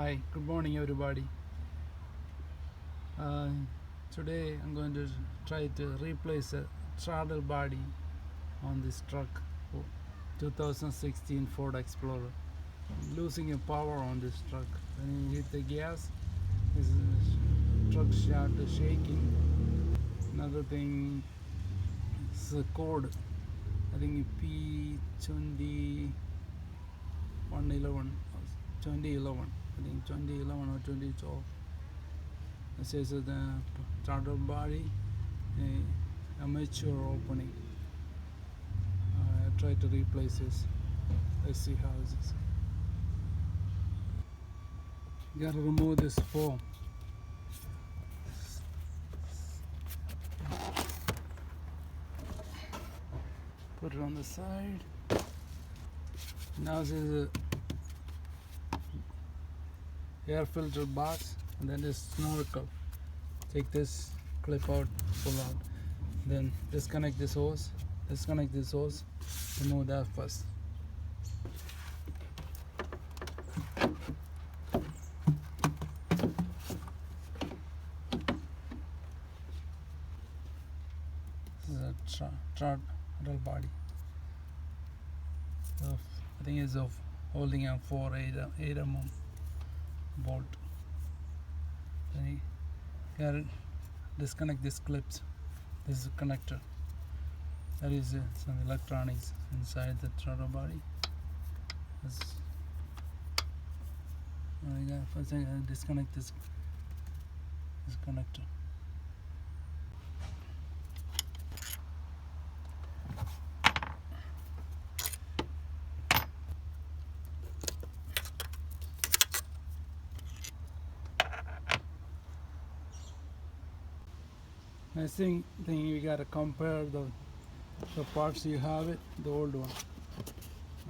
Hi, good morning everybody. Today I'm going to try to replace a throttle body on this truck, 2016 Ford Explorer. Losing a power on this truck. When you hit the gas, this truck started shaking. Another thing is the code. I think P2111, 2011. I think 2011 or 2012. It says the throttle body amateur opening. I tried to replace this. Let's see how this is. You gotta remove this foam. Put it on the side. Now this is a air filter box, and then this snorkel. Take this clip out, pull out. Then disconnect this hose. Remove that first. This is a throttle body. So I think it's of holding a 8 bolt. Then you gotta disconnect these clips. This is a connector. There is some electronics inside the throttle body. First I gotta disconnect this connector. Next thing you gotta compare the parts you have it, the old one.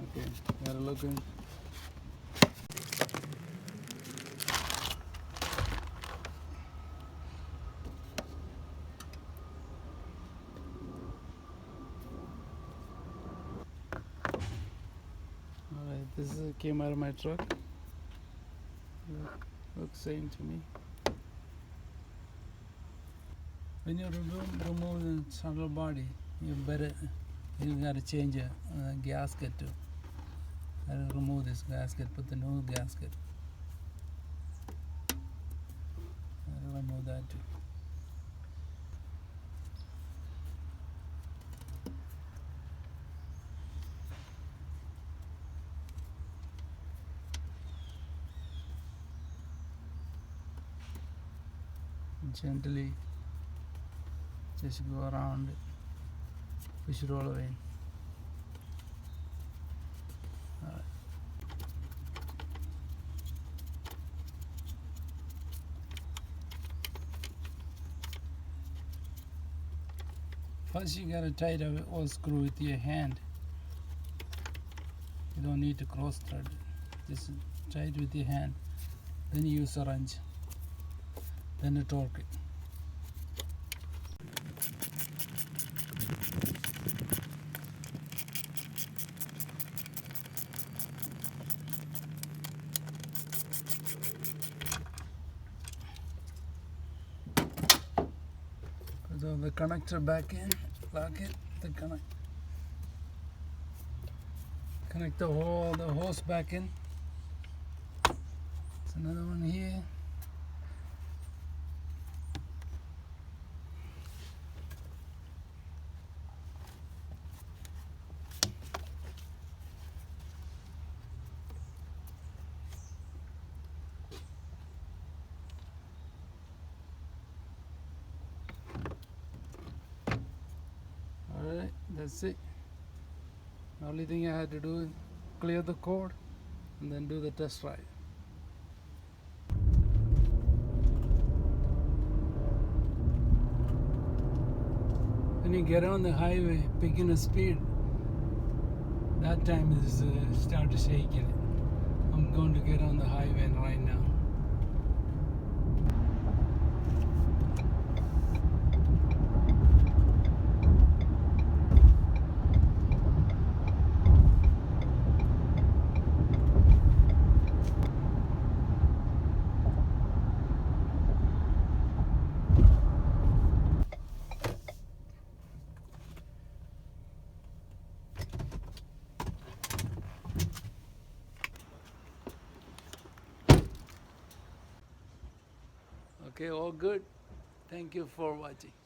Okay, gotta look in. Alright, this came out of my truck. Looks same to me. When you remove the throttle body, you gotta change a gasket too. Gotta remove this gasket, put the new gasket. Gotta remove that too. Gently just go around it, push it all away. Alright. First you gotta tighten the oil screw with your hand. You don't need to cross thread it. Just tight with your hand. Then you use a wrench. Then you torque it. Put the connector back in, lock it, connect the hose back in. There's another one here. Alright, that's it. The only thing I had to do is clear the code and then do the test ride. When you get on the highway, picking a speed, that time is start shaking. I'm going to get on the highway right now. Okay, all good. Thank you for watching.